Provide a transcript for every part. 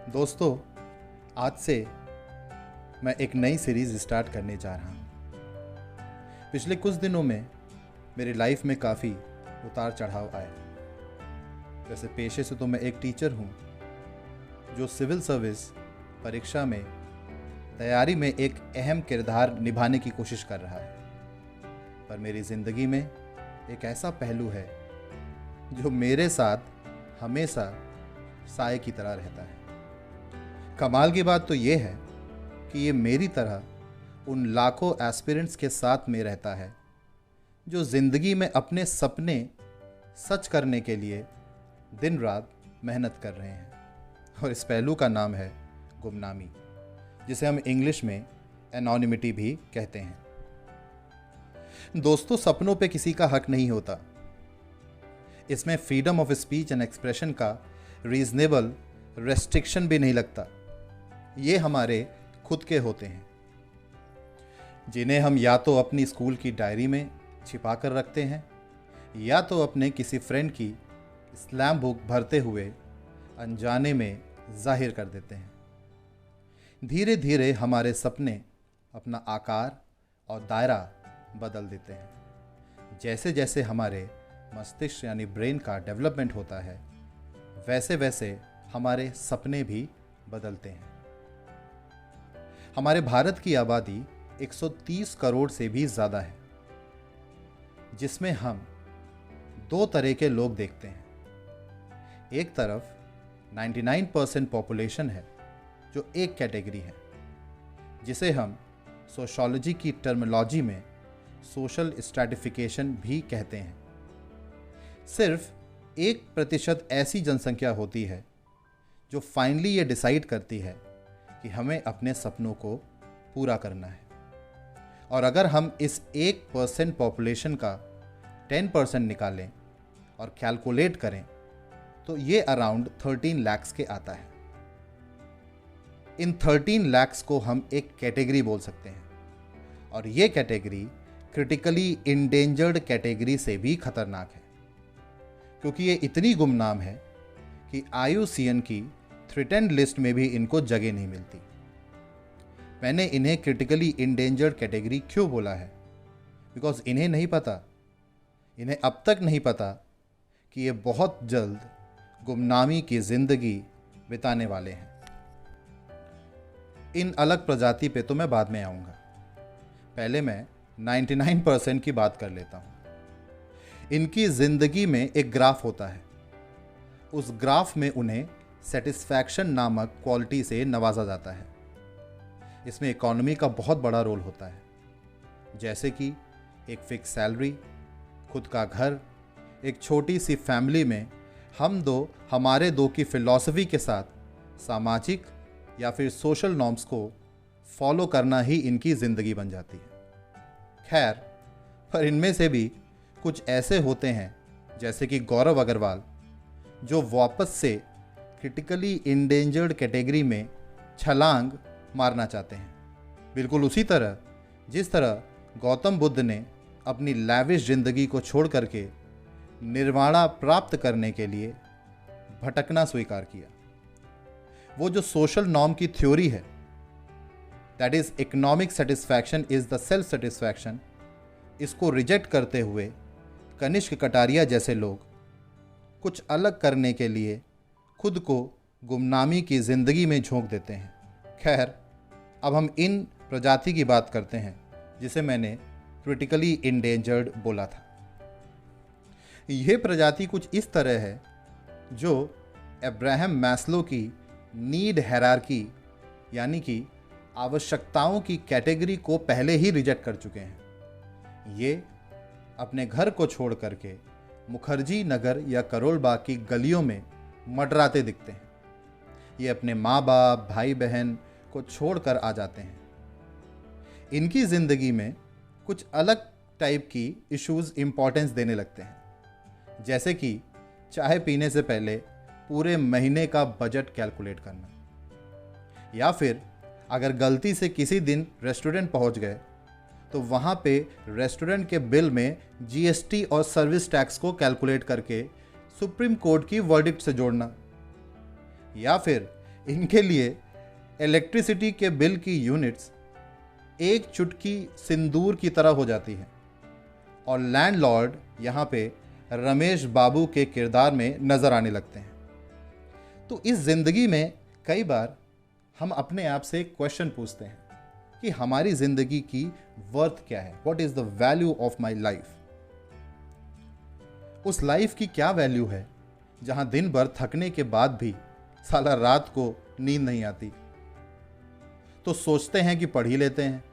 दोस्तों, आज से मैं एक नई सीरीज़ स्टार्ट करने जा रहा हूँ। पिछले कुछ दिनों में मेरी लाइफ में काफ़ी उतार चढ़ाव आए। वैसे पेशे से तो मैं एक टीचर हूँ जो सिविल सर्विस परीक्षा में तैयारी में एक अहम किरदार निभाने की कोशिश कर रहा है। पर मेरी ज़िंदगी में एक ऐसा पहलू है जो मेरे साथ हमेशा साए की तरह रहता है। कमाल की बात तो ये है कि ये मेरी तरह उन लाखों एस्पिरेंट्स के साथ में रहता है जो ज़िंदगी में अपने सपने सच करने के लिए दिन रात मेहनत कर रहे हैं। और इस पहलू का नाम है गुमनामी, जिसे हम इंग्लिश में एनोनिमिटी भी कहते हैं। दोस्तों, सपनों पे किसी का हक नहीं होता। इसमें freedom of speech and expression का रीजनेबल रेस्ट्रिक्शन भी नहीं लगता। ये हमारे खुद के होते हैं, जिन्हें हम या तो अपनी स्कूल की डायरी में छिपा कर रखते हैं या तो अपने किसी फ्रेंड की स्लैम बुक भरते हुए अनजाने में जाहिर कर देते हैं। धीरे धीरे हमारे सपने अपना आकार और दायरा बदल देते हैं। जैसे जैसे हमारे मस्तिष्क यानी ब्रेन का डेवलपमेंट होता है, वैसे वैसे हमारे सपने भी बदलते हैं। हमारे भारत की आबादी 130 करोड़ से भी ज़्यादा है, जिसमें हम दो तरह के लोग देखते हैं। एक तरफ 99% पॉपुलेशन है जो एक कैटेगरी है, जिसे हम सोशोलॉजी की टर्मिनोलॉजी में सोशल स्ट्रैटिफिकेशन भी कहते हैं। सिर्फ 1% ऐसी जनसंख्या होती है जो फाइनली ये डिसाइड करती है कि हमें अपने सपनों को पूरा करना है। और अगर हम इस 1% पॉपुलेशन का 10% निकालें और कैलकुलेट करें तो ये अराउंड 13 लाख के आता है। इन 13 लाख को हम एक कैटेगरी बोल सकते हैं, और ये कैटेगरी क्रिटिकली इंडेंजर्ड कैटेगरी से भी खतरनाक है, क्योंकि ये इतनी गुमनाम है कि IUCN की थ्रेटेंड लिस्ट में भी इनको जगह नहीं मिलती। मैंने इन्हें क्रिटिकली इंडेंजर्ड कैटेगरी क्यों बोला है? बिकॉज इन्हें नहीं पता, इन्हें अब तक नहीं पता कि ये बहुत जल्द गुमनामी की ज़िंदगी बिताने वाले हैं। इन अलग प्रजाति पे तो मैं बाद में आऊँगा। पहले मैं 99% की बात कर लेता हूँ। इनकी ज़िंदगी में एक ग्राफ होता है। उस ग्राफ में उन्हें सेटिस्फैक्शन नामक क्वालिटी से नवाजा जाता है। इसमें इकोनॉमी का बहुत बड़ा रोल होता है, जैसे कि एक फिक्स सैलरी, खुद का घर, एक छोटी सी फैमिली में हमारे दो की फिलॉसफी के साथ सामाजिक या फिर सोशल नॉर्म्स को फॉलो करना ही इनकी ज़िंदगी बन जाती है। खैर, पर इनमें से भी कुछ ऐसे होते हैं, जैसे कि गौरव अग्रवाल, जो वापस से क्रिटिकली इंडेंजर्ड कैटेगरी में छलांग मारना चाहते हैं। बिल्कुल उसी तरह जिस तरह गौतम बुद्ध ने अपनी लैविश जिंदगी को छोड़ करके निर्वाणा प्राप्त करने के लिए भटकना स्वीकार किया। वो जो सोशल नॉर्म की थ्योरी है, that is economic satisfaction is the self satisfaction, इसको रिजेक्ट करते हुए कनिष्क कटारिया जैसे लोग कुछ अलग करने के लिए खुद को गुमनामी की ज़िंदगी में झोंक देते हैं। खैर, अब हम इन प्रजाति की बात करते हैं जिसे मैंने क्रिटिकली इंडेंजर्ड बोला था। यह प्रजाति कुछ इस तरह है जो अब्राहम मैस्लो की नीड हायरार्की यानी कि आवश्यकताओं की कैटेगरी को पहले ही रिजेक्ट कर चुके हैं। ये अपने घर को छोड़ करके मुखर्जी नगर या करोल बाग की गलियों में मंडराते दिखते हैं। ये अपने माँ बाप, भाई बहन को छोड़कर आ जाते हैं। इनकी ज़िंदगी में कुछ अलग टाइप की इश्यूज इंपॉर्टेंस देने लगते हैं, जैसे कि चाय पीने से पहले पूरे महीने का बजट कैलकुलेट करना, या फिर अगर गलती से किसी दिन रेस्टोरेंट पहुंच गए तो वहाँ पे रेस्टोरेंट के बिल में GST और सर्विस टैक्स को कैलकुलेट करके सुप्रीम कोर्ट की वर्डिक्ट से जोड़ना, या फिर इनके लिए इलेक्ट्रिसिटी के बिल की यूनिट्स एक चुटकी सिंदूर की तरह हो जाती है और लैंडलॉर्ड यहाँ पे रमेश बाबू के किरदार में नजर आने लगते हैं। तो इस जिंदगी में कई बार हम अपने आप से क्वेश्चन पूछते हैं कि हमारी जिंदगी की वर्थ क्या है, what is the value of my life. उस लाइफ की क्या वैल्यू है जहां दिन भर थकने के बाद भी साला रात को नींद नहीं आती, तो सोचते हैं कि पढ़ ही लेते हैं।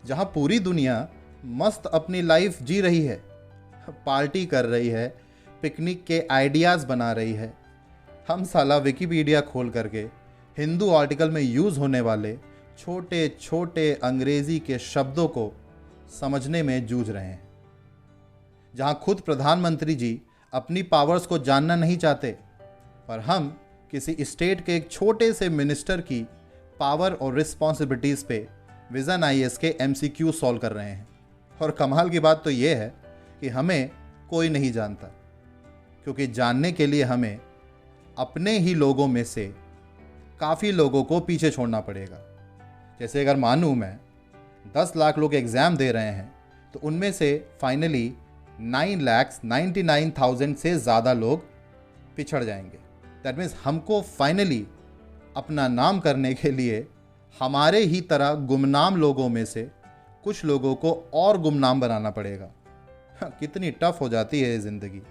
जहां पूरी दुनिया मस्त अपनी लाइफ जी रही है, पार्टी कर रही है, पिकनिक के आइडियाज़ बना रही है, हम साला विकिपीडिया खोल करके हिंदू आर्टिकल में यूज़ होने वाले छोटे छोटे अंग्रेज़ी के शब्दों को समझने में जूझ रहे हैं। जहां खुद प्रधानमंत्री जी अपनी पावर्स को जानना नहीं चाहते, पर हम किसी स्टेट के एक छोटे से मिनिस्टर की पावर और रिस्पॉन्सिबिलिटीज़ पे विजन आईएएस के एमसीक्यू सॉल्व कर रहे हैं। और कमाल की बात तो ये है कि हमें कोई नहीं जानता, क्योंकि जानने के लिए हमें अपने ही लोगों में से काफ़ी लोगों को पीछे छोड़ना पड़ेगा। जैसे अगर मानूं मैं 10 लाख लोग एग्ज़ाम दे रहे हैं, तो उनमें से फाइनली 9,99,000 से ज़्यादा लोग पिछड़ जाएंगे। दैट मीन्स हमको फाइनली अपना नाम करने के लिए हमारे ही तरह गुमनाम लोगों में से कुछ लोगों को और गुमनाम बनाना पड़ेगा। कितनी टफ हो जाती है ये ज़िंदगी।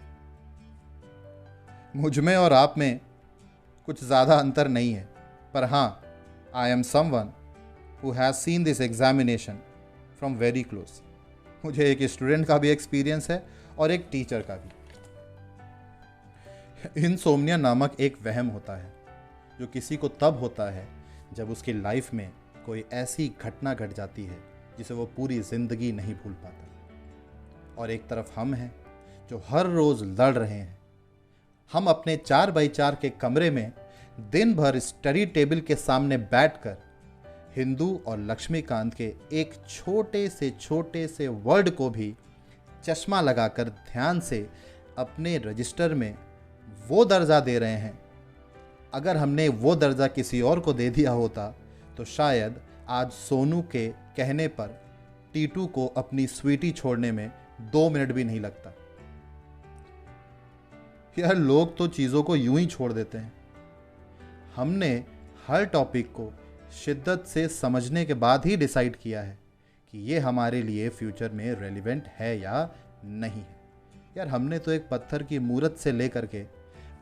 मुझ में और आप में कुछ ज़्यादा अंतर नहीं है, पर हाँ, I am someone who has seen this examination from very close. मुझे एक स्टूडेंट का भी एक्सपीरियंस है और एक टीचर का भी। इनसोम्निया नामक एक वहम होता है जो किसी को तब होता है जब उसकी लाइफ में कोई ऐसी घटना घट जाती है जिसे वो पूरी ज़िंदगी नहीं भूल पाता। और एक तरफ हम हैं जो हर रोज़ लड़ रहे हैं। हम अपने 4x4 के कमरे में दिन भर स्टडी टेबल के सामने बैठकर हिंदू और लक्ष्मीकांत के एक छोटे से वर्ड को भी चश्मा लगाकर ध्यान से अपने रजिस्टर में वो दर्जा दे रहे हैं। अगर हमने वो दर्जा किसी और को दे दिया होता तो शायद आज सोनू के कहने पर टीटू को अपनी स्वीटी छोड़ने में 2 मिनट भी नहीं लगता। यार, लोग तो चीज़ों को यूं ही छोड़ देते हैं। हमने हर टॉपिक को शिद्दत से समझने के बाद ही डिसाइड किया है कि ये हमारे लिए फ्यूचर में रेलिवेंट है या नहीं है। यार, हमने तो एक पत्थर की मूरत से लेकर के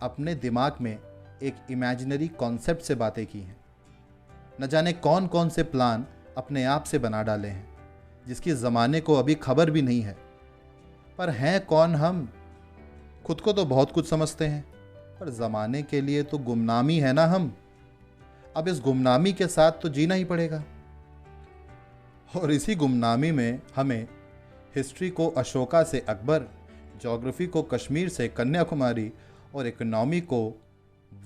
अपने दिमाग में एक इमेजिनरी कॉन्सेप्ट से बातें की हैं। न जाने कौन कौन से प्लान अपने आप से बना डाले हैं जिसकी ज़माने को अभी खबर भी नहीं है। पर हैं कौन हम? खुद को तो बहुत कुछ समझते हैं, पर ज़माने के लिए तो गुमनामी है ना हम। अब इस गुमनामी के साथ तो जीना ही पड़ेगा। और इसी गुमनामी में हमें हिस्ट्री को अशोका से अकबर, ज्योग्राफी को कश्मीर से कन्याकुमारी और इकोनॉमी को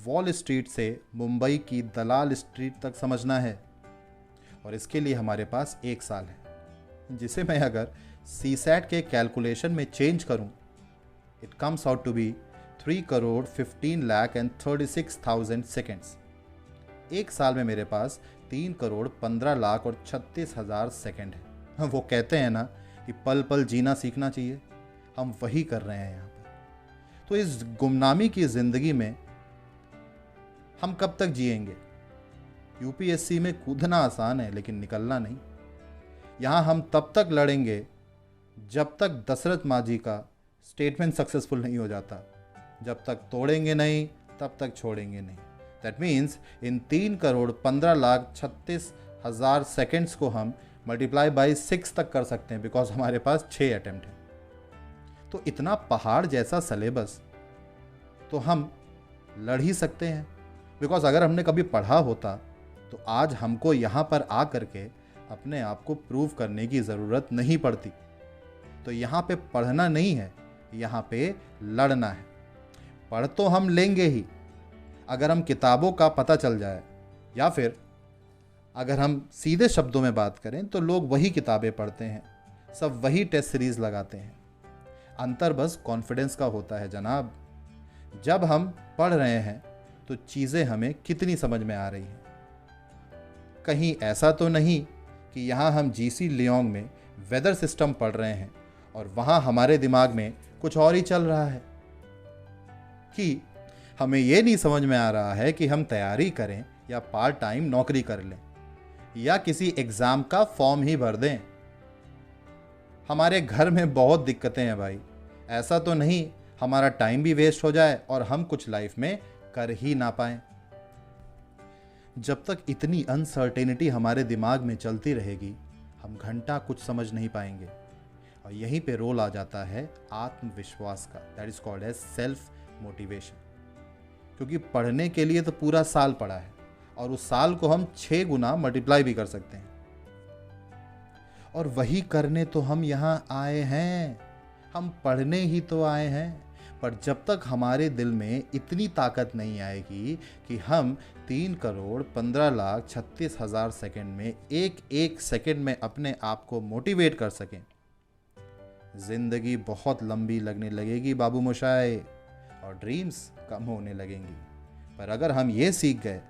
वॉल स्ट्रीट से मुंबई की दलाल स्ट्रीट तक समझना है। और इसके लिए हमारे पास 1 साल है, जिसे मैं अगर सीसैट के कैलकुलेशन में चेंज करूं, it comes out to be 3,15,36,000 seconds. 1 साल में मेरे पास 3,15,36,000 सेकेंड है। वो कहते हैं ना कि पल पल जीना सीखना चाहिए, हम वही कर रहे हैं यहाँ पर। तो इस गुमनामी की ज़िंदगी में हम कब तक जिएंगे? यूपीएससी में कूदना आसान है, लेकिन निकलना नहीं। यहाँ हम तब तक लड़ेंगे जब तक दशरथ मांझी का स्टेटमेंट सक्सेसफुल नहीं हो जाता। जब तक तोड़ेंगे नहीं, तब तक छोड़ेंगे नहीं। दैट मीन्स इन 3,15,36,000 सेकेंड्स को हम मल्टीप्लाई बाई 6 तक कर सकते हैं, बिकॉज हमारे पास 6 अटेम्प्ट हैं। तो इतना पहाड़ जैसा सिलेबस तो हम लड़ ही सकते हैं, बिकॉज अगर हमने कभी पढ़ा होता तो आज हमको यहाँ पर आ करके अपने आप को प्रूव करने की ज़रूरत नहीं पड़ती। तो यहाँ पे पढ़ना नहीं है, यहाँ पे लड़ना है। पढ़ तो हम लेंगे ही अगर हम किताबों का पता चल जाए, या फिर अगर हम सीधे शब्दों में बात करें तो लोग वही किताबें पढ़ते हैं, सब वही टेस्ट सीरीज़ लगाते हैं। अंतर बस कॉन्फिडेंस का होता है जनाब। जब हम पढ़ रहे हैं तो तो चीज़ें हमें कितनी समझ में आ रही हैं। कहीं ऐसा तो नहीं कि यहाँ हम जीसी लियोंग में वेदर सिस्टम पढ़ रहे हैं और वहाँ हमारे दिमाग में कुछ और ही चल रहा है, कि हमें ये नहीं समझ में आ रहा है कि हम तैयारी करें या पार्ट टाइम नौकरी कर लें या किसी एग्ज़ाम का फॉर्म ही भर दें। हमारे घर में बहुत दिक्कतें हैं भाई। ऐसा तो नहीं हमारा टाइम भी वेस्ट हो जाए और हम कुछ लाइफ में कर ही ना पाएं। जब तक इतनी अनसर्टेनिटी हमारे दिमाग में चलती रहेगी, हम घंटा कुछ समझ नहीं पाएंगे। और यहीं पे रोल आ जाता है आत्मविश्वास का, that is called as self motivation. क्योंकि पढ़ने के लिए तो पूरा साल पढ़ा है और उस साल को हम 6 गुना मल्टीप्लाई भी कर सकते हैं। और वही करने तो हम यहाँ आए हैं, हम पढ़ने ही तो आए हैं। पर जब तक हमारे दिल में इतनी ताकत नहीं आएगी कि हम 3,15,36,000 सेकंड में एक एक सेकंड में अपने आप को मोटिवेट कर सकें, जिंदगी बहुत लंबी लगने लगेगी बाबू मोशाय, और ड्रीम्स कम होने लगेंगी। पर अगर हम ये सीख गए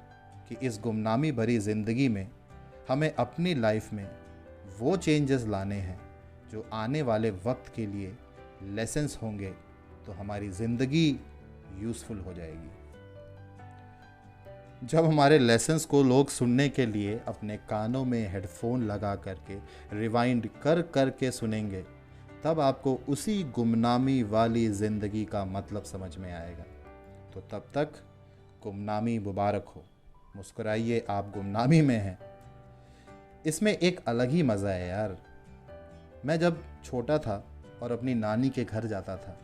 कि इस गुमनामी भरी ज़िंदगी में हमें अपनी लाइफ में वो चेंजेस लाने हैं जो आने वाले वक्त के लिए लेसन्स होंगे, तो हमारी ज़िंदगी यूज़फुल हो जाएगी। जब हमारे लेसन्स को लोग सुनने के लिए अपने कानों में हेडफोन लगा करके रिवाइंड कर कर के सुनेंगे, तब आपको उसी गुमनामी वाली ज़िंदगी का मतलब समझ में आएगा। तो तब तक गुमनामी मुबारक हो, मुस्कुराइए, आप गुमनामी में हैं। इसमें एक अलग ही मज़ा है यार। मैं जब छोटा था और अपनी नानी के घर जाता था,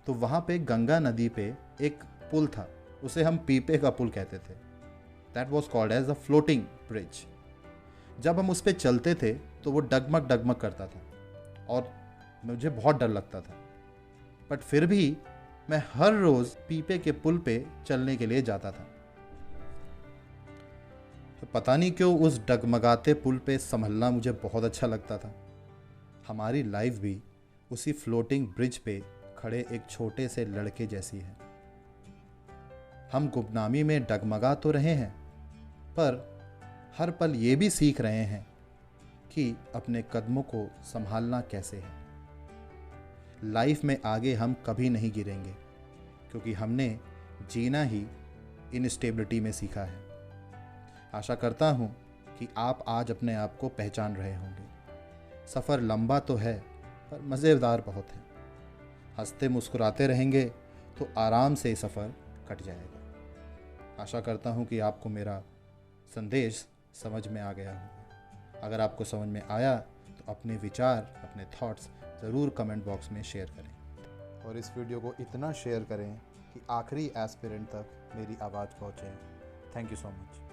तो वहाँ पे गंगा नदी पे एक पुल था, उसे हम पीपे का पुल कहते थे। That was called as a floating bridge. जब हम उस पर चलते थे तो वो डगमग डगमग करता था और मुझे बहुत डर लगता था, बट फिर भी मैं हर रोज़ पीपे के पुल पे चलने के लिए जाता था। तो पता नहीं क्यों उस डगमगाते पुल पे संभलना मुझे बहुत अच्छा लगता था। हमारी लाइफ भी उसी फ्लोटिंग ब्रिज पे खड़े एक छोटे से लड़के जैसी है। हम गुमनामी में डगमगा तो रहे हैं, पर हर पल ये भी सीख रहे हैं कि अपने कदमों को संभालना कैसे है। लाइफ में आगे हम कभी नहीं गिरेंगे, क्योंकि हमने जीना ही इनस्टेबिलिटी में सीखा है। आशा करता हूँ कि आप आज अपने आप को पहचान रहे होंगे। सफ़र लंबा तो है, पर मज़ेदार बहुत है। हंसते मुस्कुराते रहेंगे तो आराम से सफ़र कट जाएगा। आशा करता हूँ कि आपको मेरा संदेश समझ में आ गया होगा। अगर आपको समझ में आया तो अपने विचार, अपने थॉट्स ज़रूर कमेंट बॉक्स में शेयर करें, और इस वीडियो को इतना शेयर करें कि आखिरी एस्पिरेंट तक मेरी आवाज़ पहुँचे। Thank you so much.